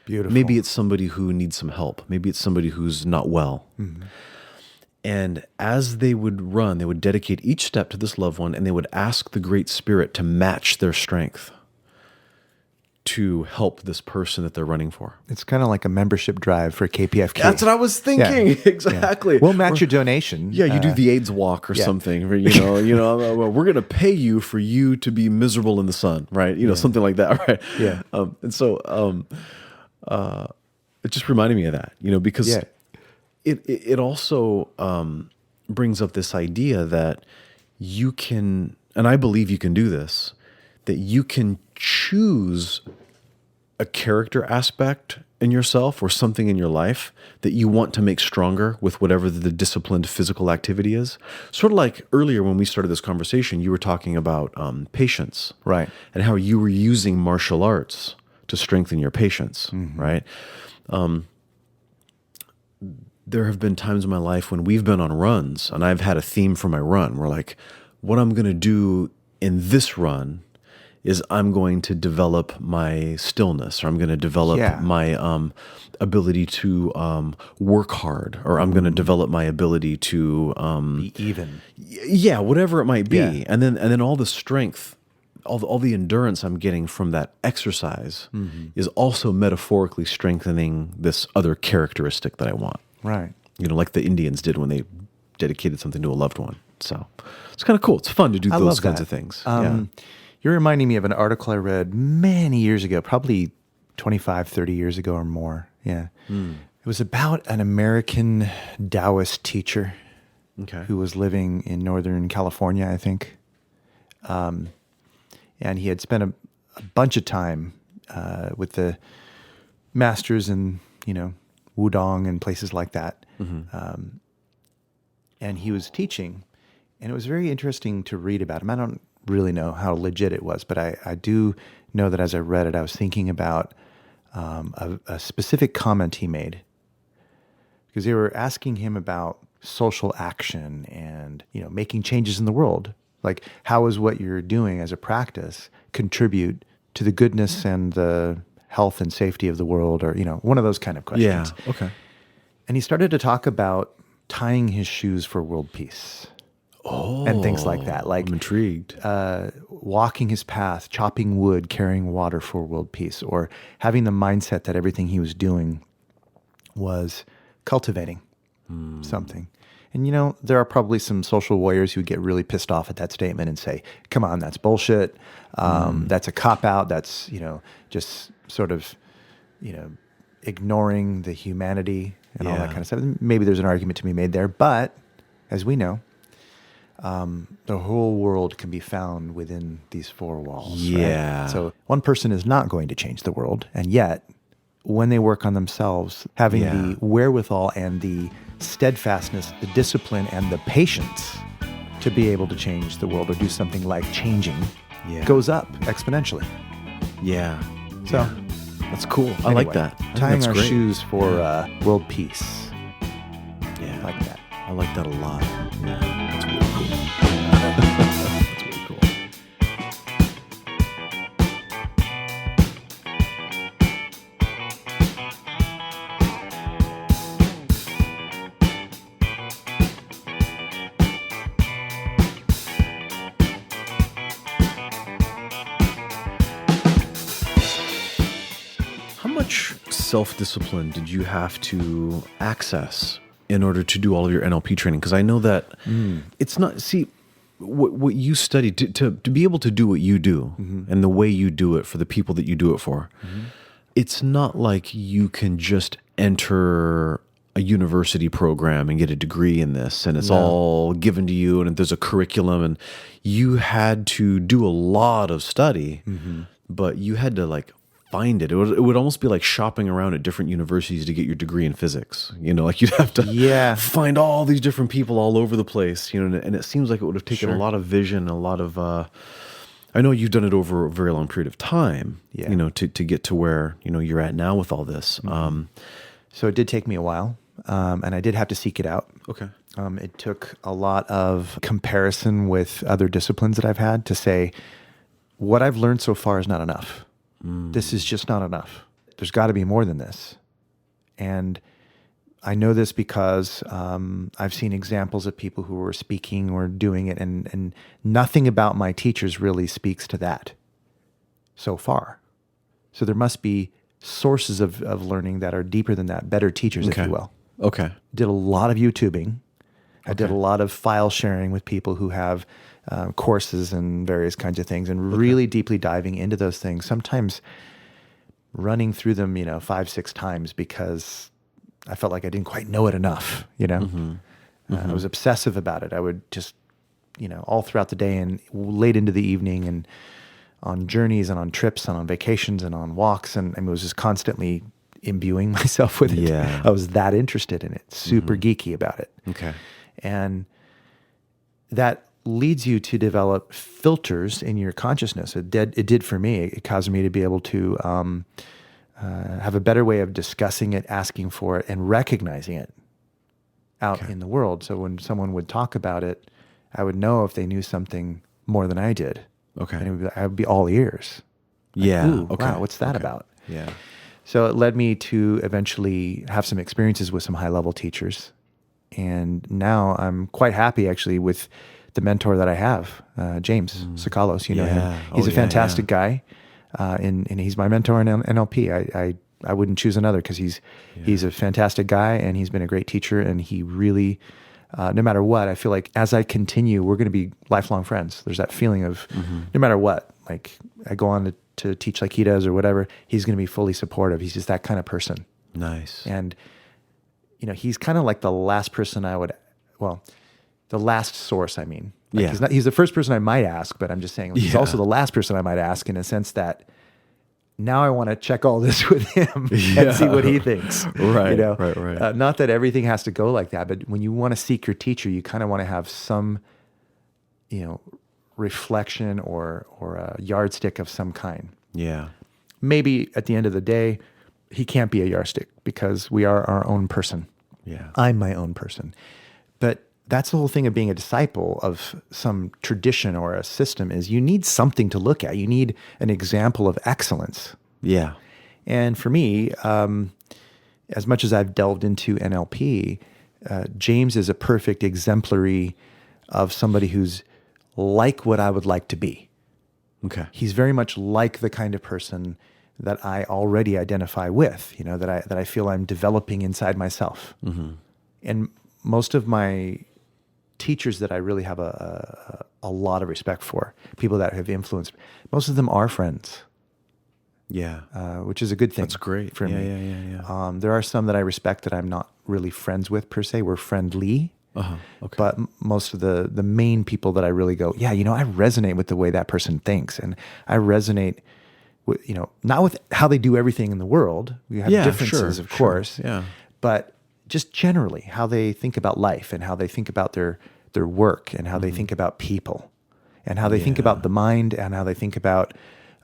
Beautiful. Maybe it's somebody who needs some help. Maybe it's somebody who's not well. Mm-hmm. And as they would run, they would dedicate each step to this loved one, and they would ask the Great Spirit to match their strength to help this person that they're running for. It's kind of like a membership drive for KPFK. That's what I was thinking. Yeah. Exactly. Yeah. We'll match your donation. Yeah, you do the AIDS walk or something. We're going to pay you for you to be miserable in the sun, right? Something like that, right? Yeah. It just reminded me of that, because it also brings up this idea that you can, and I believe you can do this, that you can choose a character aspect in yourself or something in your life that you want to make stronger with whatever the disciplined physical activity is. Sort of like earlier when we started this conversation, you were talking about patience, right? And how you were using martial arts to strengthen your patience, right? There have been times in my life when we've been on runs and I've had a theme for my run. We're like, what I'm going to do in this run is I'm going to develop my stillness, or I'm going to develop my ability to work hard, or I'm going to develop my ability to be even. Yeah, whatever it might be. And then all the strength, all the endurance I'm getting from that exercise is also metaphorically strengthening this other characteristic that I want. Right. Like the Indians did when they dedicated something to a loved one. So it's kind of cool. It's fun to do those kinds of things. You're reminding me of an article I read many years ago, probably 25, 30 years ago or more. Yeah. It was about an American Taoist teacher who was living in Northern California, I think. And he had spent a bunch of time with the masters in, Wudong and places like that. And he was teaching, and it was very interesting to read about him. I don't really know how legit it was, but I do know that as I read it, I was thinking about a specific comment he made, because they were asking him about social action and making changes in the world. Like, how is what you're doing as a practice contribute to the goodness and the health and safety of the world, or one of those kind of questions. Yeah. Okay. And he started to talk about tying his shoes for world peace. Oh, and things like that. Like, I'm intrigued. Walking his path, chopping wood, carrying water for world peace, or having the mindset that everything he was doing was cultivating something. And, there are probably some social warriors who get really pissed off at that statement and say, come on, that's bullshit. That's a cop-out. That's, just sort of, ignoring the humanity and all that kind of stuff. Maybe there's an argument to be made there. But as we know, the whole world can be found within these four walls. Yeah. Right? So one person is not going to change the world. And yet, when they work on themselves, having the wherewithal and the steadfastness, the discipline, and the patience to be able to change the world or do something like changing goes up exponentially. Yeah. So that's cool. Anyway, I like that. Tying that's our great. shoes for world peace. Yeah. I like that. I like that a lot. Yeah. That's really cool. That's really cool. How much self-discipline did you have to access in order to do all of your NLP training? Because I know that it's not, what you studied, to be able to do what you do and the way you do it for the people that you do it for, it's not like you can just enter a university program and get a degree in this and it's all given to you and there's a curriculum, and you had to do a lot of study, but you had to find it. It would almost be like shopping around at different universities to get your degree in physics. Like you'd have to find all these different people all over the place. And it seems like it would have taken a lot of vision, a lot of. I know you've done it over a very long period of time. To get to where you're at now with all this. So it did take me a while, and I did have to seek it out. Okay. It took a lot of comparison with other disciplines that I've had to say, what I've learned so far is not enough. This is just not enough. There's got to be more than this. And I know this because I've seen examples of people who were speaking or doing it, and nothing about my teachers really speaks to that so far. So there must be sources of learning that are deeper than that, better teachers, if you will. Okay. Did a lot of YouTubing. I did a lot of file sharing with people who have courses and various kinds of things, and really deeply diving into those things, sometimes running through them, 5-6 times because I felt like I didn't quite know it enough, I was obsessive about it. I would just, all throughout the day and late into the evening and on journeys and on trips and on vacations and on walks, and I was just constantly imbuing myself with it. Yeah. I was that interested in it, super geeky about it. Okay. And that leads you to develop filters in your consciousness. It did for me. It caused me to be able to have a better way of discussing it, asking for it, and recognizing it out in the world. So when someone would talk about it, I would know if they knew something more than I did. Okay. And I would be all ears. Ooh, Wow, what's that about? Yeah. So it led me to eventually have some experiences with some high-level teachers. And now I'm quite happy, actually, with the mentor that I have, James Casados. You know him. He's a fantastic guy, and he's my mentor in NLP. I wouldn't choose another because he's a fantastic guy, and he's been a great teacher, and he really, no matter what, I feel like as I continue, we're going to be lifelong friends. There's that feeling of no matter what, like I go on to teach like he does or whatever, he's going to be fully supportive. He's just that kind of person. Nice. And he's kind of like the last person the last source, I mean. He's the first person I might ask, but I'm just saying he's also the last person I might ask in a sense that now I want to check all this with him and see what he thinks. Right, right. Not that everything has to go like that, but when you want to seek your teacher, you kind of want to have some, reflection or a yardstick of some kind. Yeah. Maybe at the end of the day, he can't be a yardstick because we are our own person. Yeah. I'm my own person. But that's the whole thing of being a disciple of some tradition or a system is you need something to look at. You need an example of excellence. Yeah. And for me, as much as I've delved into NLP, James is a perfect exemplary of somebody who's like what I would like to be. Okay. He's very much like the kind of person that I already identify with, that I feel I'm developing inside myself. And most of my teachers that I really have a lot of respect for, people that have influenced, most of them are friends. Yeah. Which is a good thing. That's great. For me. Yeah. There are some that I respect that I'm not really friends with per se. We're friendly. Okay. But most of the main people that I really go, yeah, I resonate with the way that person thinks. And I resonate with, not with how they do everything in the world. We have differences, of course. Yeah. But just generally how they think about life and how they think about their work and how they think about people and how they think about the mind and how they think about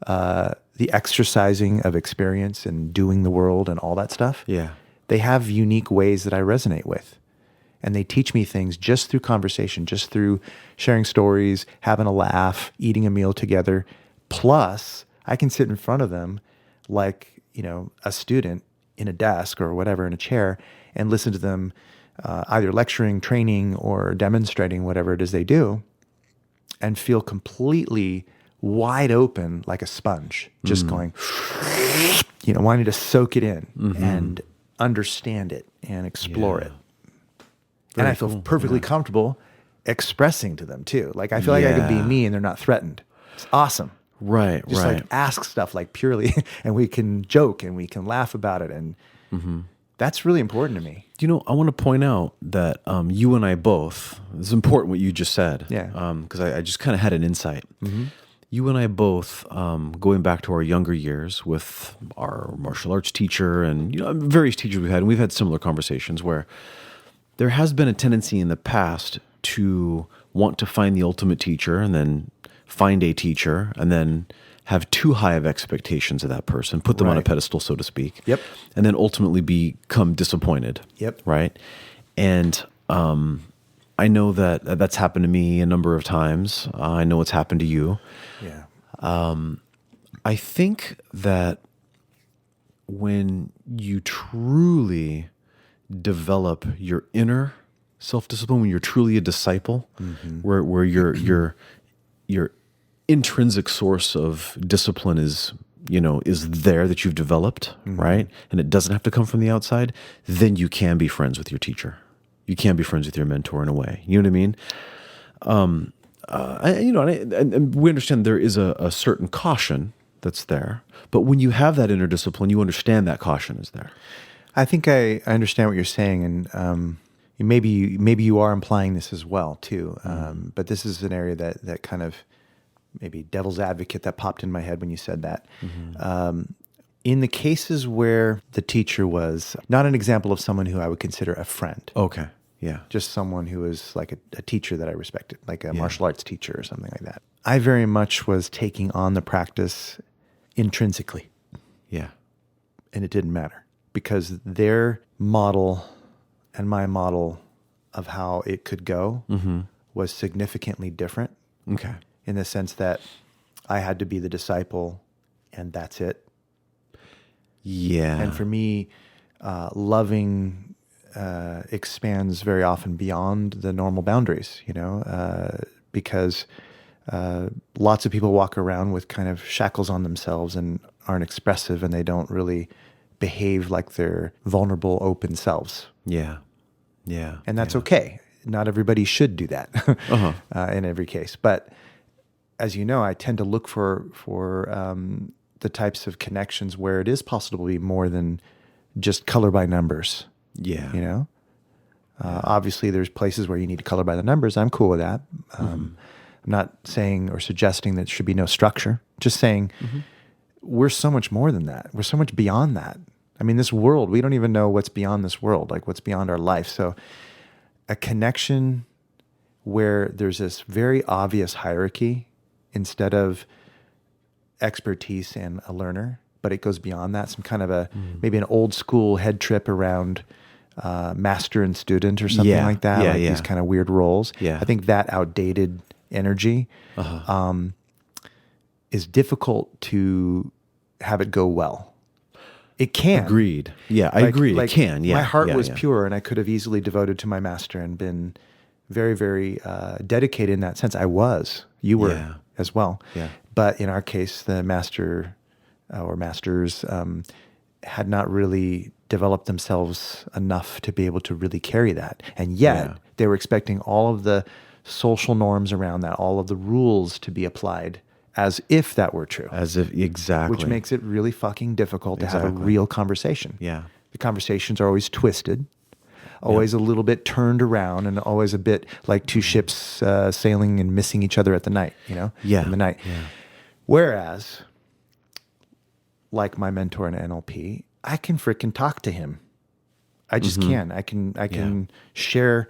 the exercising of experience and doing the world and all that stuff. Yeah. They have unique ways that I resonate with. And they teach me things just through conversation, just through sharing stories, having a laugh, eating a meal together. Plus, I can sit in front of them like, a student in a desk or whatever in a chair and listen to them either lecturing, training, or demonstrating whatever it is they do and feel completely wide open like a sponge, just going, wanting to soak it in and understand it and explore it. And I feel perfectly comfortable expressing to them too. Like I feel like I can be me and they're not threatened. It's awesome. Right. Just like ask stuff like purely, and we can joke and we can laugh about it. And that's really important to me. I want to point out that you and I both, it's important what you just said. Yeah. Because I just kind of had an insight. You and I both, going back to our younger years with our martial arts teacher and various teachers we've had, and we've had similar conversations where there has been a tendency in the past to want to find the ultimate teacher and then find a teacher and then have too high of expectations of that person, put them on a pedestal, so to speak. Yep. And then ultimately become disappointed. Yep. Right. And I know that that's happened to me a number of times. I know it's happened to you. Yeah. I think that when you truly develop your inner self-discipline, when you're truly a disciple, where your intrinsic source of discipline is there that you've developed, right? And it doesn't have to come from the outside, then you can be friends with your teacher. You can be friends with your mentor in a way. You know what I mean? And we understand there is a certain caution that's there, but when you have that inner discipline, you understand that caution is there. I think I understand what you're saying, and maybe you are implying this as well too. But this is an area that kind of maybe devil's advocate that popped in my head when you said that. In the cases where the teacher was not an example of someone who I would consider a friend. Okay. Yeah. Just someone who was like a teacher that I respected, like a martial arts teacher or something like that. I very much was taking on the practice intrinsically. Yeah. And it didn't matter because their model and my model of how it could go was significantly different. Okay. In the sense that I had to be the disciple and that's it. Yeah. And for me, loving expands very often beyond the normal boundaries, because lots of people walk around with kind of shackles on themselves and aren't expressive and they don't really behave like their vulnerable, open selves. Yeah. Yeah. And that's okay. Not everybody should do that in every case. But as you know, I tend to look for the types of connections where it is possible to be more than just color by numbers. Yeah. Obviously, there's places where you need to color by the numbers. I'm cool with that. I'm not saying or suggesting that there should be no structure. Just saying we're so much more than that. We're so much beyond that. I mean, this world, we don't even know what's beyond this world, like what's beyond our life. So a connection where there's this very obvious hierarchy instead of expertise and a learner, but it goes beyond that. Some kind of maybe an old school head trip around master and student or something like that. These kind of weird roles. Yeah. I think that outdated energy is difficult to have it go well. It can. Agreed. Yeah, I agree. It can. Yeah. My heart was pure and I could have easily devoted to my master and been very, very dedicated in that sense. I was. You were as well. Yeah. But in our case, the master or masters had not really develop themselves enough to be able to really carry that. And yet they were expecting all of the social norms around that, all of the rules to be applied as if that were true. As if, exactly. Which makes it really fucking difficult to have a real conversation. Yeah. The conversations are always twisted, always a little bit turned around, and always a bit like two ships sailing and missing each other at the night, in the night. Yeah. Whereas, like my mentor in NLP, I can frickin' talk to him. I just can. I can share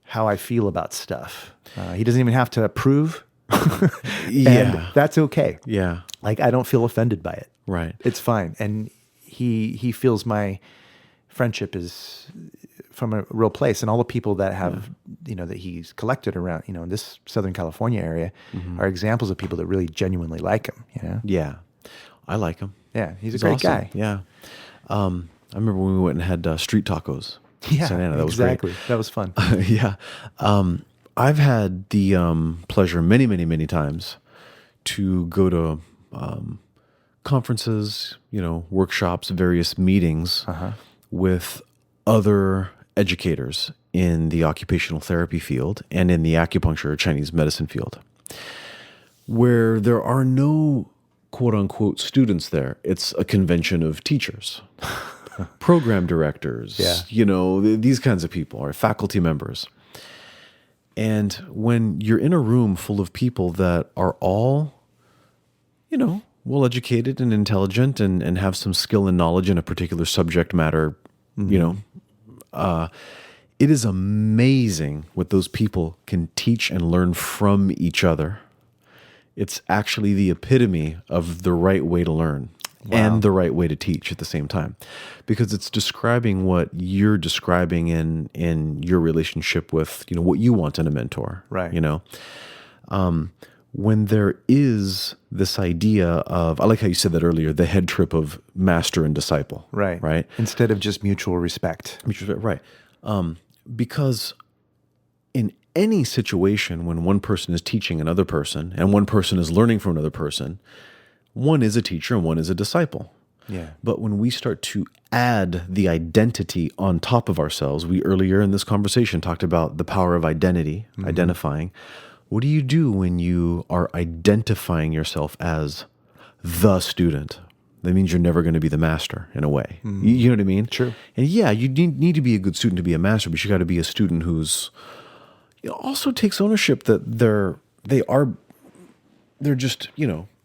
how I feel about stuff. He doesn't even have to approve. And that's okay. Yeah. Like, I don't feel offended by it. Right. It's fine. And he feels my friendship is from a real place. And all the people that have, that he's collected around, in this Southern California area are examples of people that really genuinely like him, Yeah. I like him. Yeah. He's a great guy. Yeah. I remember when we went and had street tacos. Yeah, Santa Ana. That was exactly. great. That was fun. Yeah. I've had the pleasure many, many, many times to go to conferences, workshops, various meetings with other educators in the occupational therapy field and in the acupuncture or Chinese medicine field, where there are no quote unquote students there. It's a convention of teachers, program directors, these kinds of people, or faculty members. And when you're in a room full of people that are all, well educated and intelligent and have some skill and knowledge in a particular subject matter, it is amazing what those people can teach and learn from each other. It's actually the epitome of the right way to learn and the right way to teach at the same time, because it's describing what you're describing in your relationship with, what you want in a mentor, right? When there is this idea of, I like how you said that earlier, the head trip of master and disciple, right? Instead of just mutual respect, right? Because in any situation when one person is teaching another person and one person is learning from another person, one is a teacher and one is a disciple. Yeah. But when we start to add the identity on top of ourselves, we earlier in this conversation talked about the power of identity, identifying. What do you do when you are identifying yourself as the student? That means you're never going to be the master in a way. You know what I mean? True. And yeah, you need to be a good student to be a master, but you got to be a student who's also takes ownership that they're just,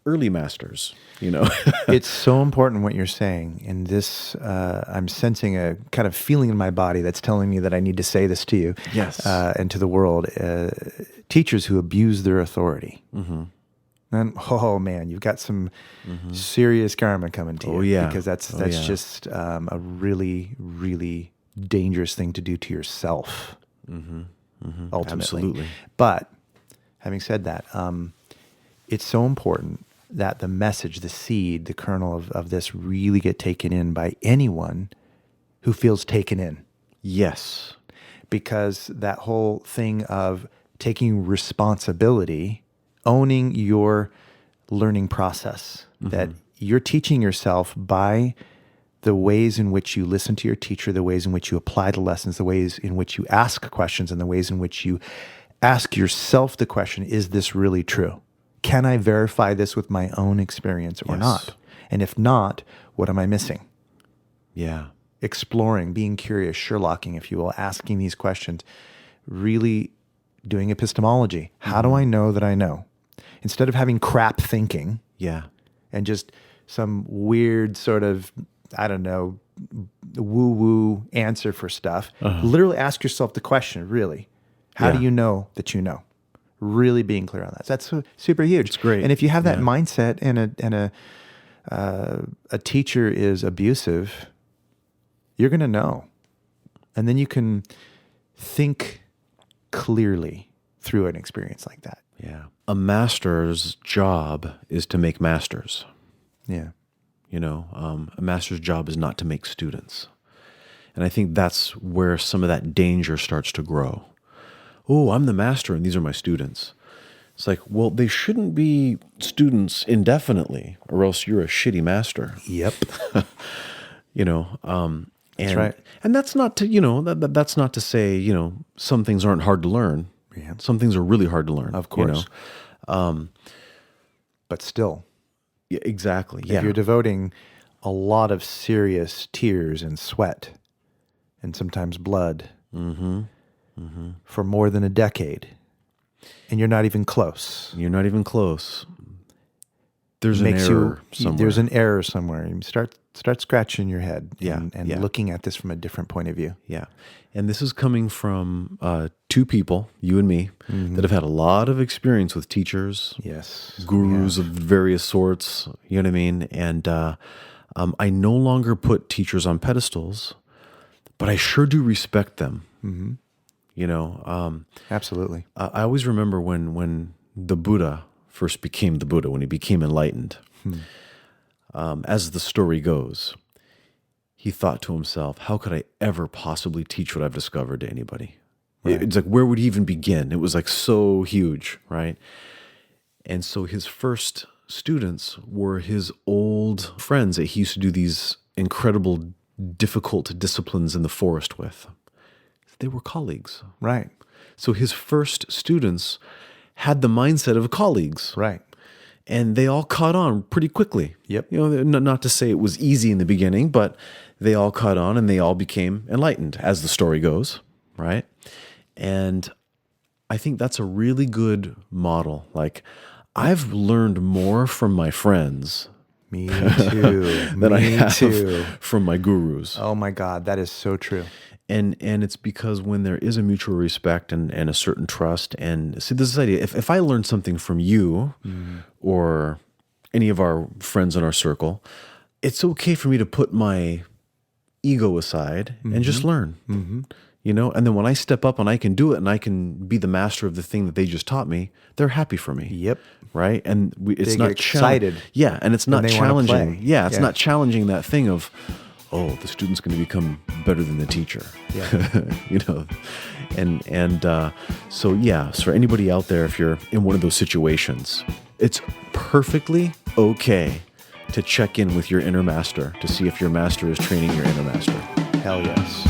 early masters, It's so important what you're saying. In this, I'm sensing a kind of feeling in my body that's telling me that I need to say this to you, yes, and to the world. Teachers who abuse their authority. And oh man, you've got some serious karma coming to you. Oh yeah, because that's just a really, really dangerous thing to do to yourself. Ultimately. Absolutely. But having said that, it's so important that the message, the seed, the kernel of this really get taken in by anyone who feels taken in. Yes. Because that whole thing of taking responsibility, owning your learning process, that you're teaching yourself by the ways in which you listen to your teacher, the ways in which you apply the lessons, the ways in which you ask questions, and the ways in which you ask yourself the question, is this really true? Can I verify this with my own experience or not? And if not, what am I missing? Yeah. Exploring, being curious, Sherlocking, if you will, asking these questions, really doing epistemology. How do I know that I know? Instead of having crap thinking. Yeah. And just some weird sort of, I don't know, woo-woo answer for stuff. Literally ask yourself the question, really. How do you know that you know? Really being clear on that. That's super huge. It's great. And if you have that mindset and a teacher is abusive, you're going to know. And then you can think clearly through an experience like that. Yeah. A master's job is to make masters. Yeah. A master's job is not to make students. And I think that's where some of that danger starts to grow. Oh, I'm the master and these are my students. It's like, well, they shouldn't be students indefinitely or else you're a shitty master. Yep. And, right. And that's not to, that's not to say, some things aren't hard to learn. Yeah. Some things are really hard to learn. Of course. But still. Yeah, exactly. Yeah. If you're devoting a lot of serious tears and sweat and sometimes blood for more than a decade, and you're not even close. There's an error somewhere. There's an error somewhere. You start scratching your head and Yeah. looking at this from a different point of view. Yeah. And this is coming from two people, you and me, that have had a lot of experience with teachers, Yes. gurus of various sorts, you know what I mean? And I no longer put teachers on pedestals, but I sure do respect them. Absolutely. I always remember when the Buddha first became the Buddha, when he became enlightened, as the story goes, he thought to himself, how could I ever possibly teach what I've discovered to anybody? Right. It's like, where would he even begin? It was like so huge, right? And so his first students were his old friends that he used to do these incredible, difficult disciplines in the forest with. They were colleagues. Right. So his first students had the mindset of colleagues. Right. And they all caught on pretty quickly. Yep. Not to say it was easy in the beginning, but they all caught on and they all became enlightened, as the story goes, right? And I think that's a really good model. Like, I've learned more from my friends Me too. than I have too. from my gurus. Oh my God, that is so true. And it's because when there is a mutual respect and a certain trust, and see, this is the idea. If I learn something from you or any of our friends in our circle, it's okay for me to put my ego aside and just learn. And then when I step up and I can do it and I can be the master of the thing that they just taught me, they're happy for me. Yep. Right? And it's They not get excited. Yeah, and it's not they wanna challenging. play. Yeah, it's Yeah. not challenging that thing of, oh, the student's going to become better than the teacher. Yeah. So for anybody out there, if you're in one of those situations, it's perfectly okay to check in with your inner master to see if your master is training your inner master. Hell yes.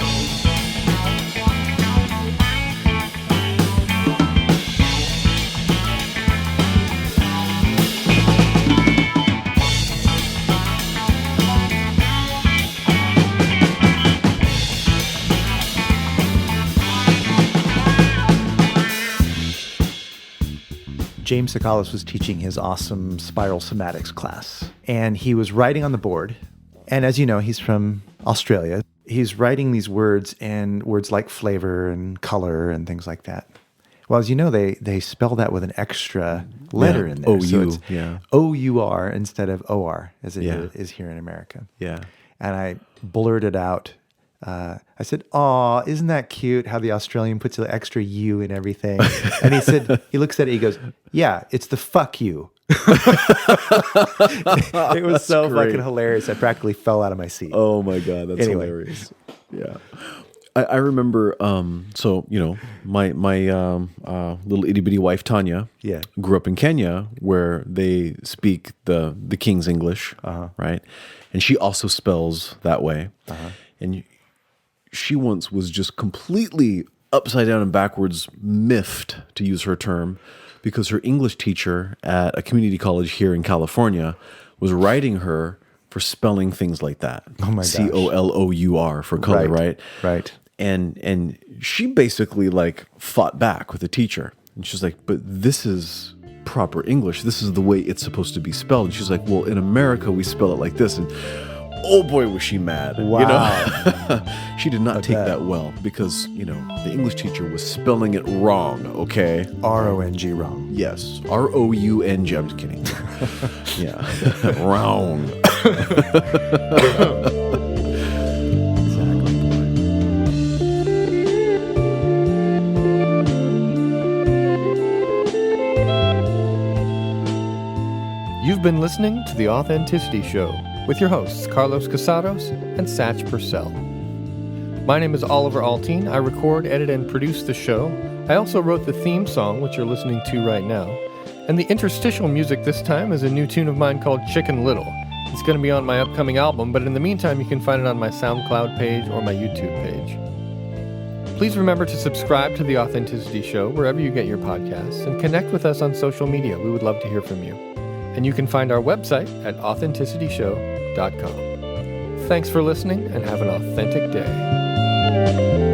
James Casados was teaching his awesome spiral somatics class, and he was writing on the board. And as you know, he's from Australia. He's writing these words, and words like flavor and color and things like that. Well, as you know, they spell that with an extra letter in there. O-U, So it's yeah. O-U-R instead of O-R, as it Yeah. is here in America. Yeah. And I blurted out, I said, "Aw, isn't that cute how the Australian puts an extra U in everything?" And he said, he looks at it, he goes, "Yeah, it's the fuck you." It was so great. fucking hilarious. I practically fell out of my seat. Oh my God, that's Anyway. hilarious. Yeah. I remember, my little itty bitty wife, Tanya, Yeah. grew up in Kenya where they speak the King's English, right? And she also spells that way. And she once was just completely upside down and backwards miffed, to use her term, because her English teacher at a community college here in California was writing her for spelling things like that. Oh my gosh. COLOUR for color, right? Right. And she basically like fought back with the teacher. And she's like, but this is proper English. This is the way it's supposed to be spelled. And she's like, well, in America, we spell it like this. And oh boy, was she mad. Wow. She did not take that well because, the English teacher was spelling it wrong, okay? R-O-N-G wrong. Yes. R-O-U-N-G. I'm just kidding. Yeah. Wrong. You've been listening to The Authenticity Show with your hosts, Carlos Casados and Satch Purcell. My name is Oliver Althoen. I record, edit, and produce the show. I also wrote the theme song, which you're listening to right now. And the interstitial music this time is a new tune of mine called Chicken Little. It's going to be on my upcoming album, but in the meantime, you can find it on my SoundCloud page or my YouTube page. Please remember to subscribe to The Authenticity Show wherever you get your podcasts and connect with us on social media. We would love to hear from you. And you can find our website at authenticityshow.com. Thanks for listening and have an authentic day.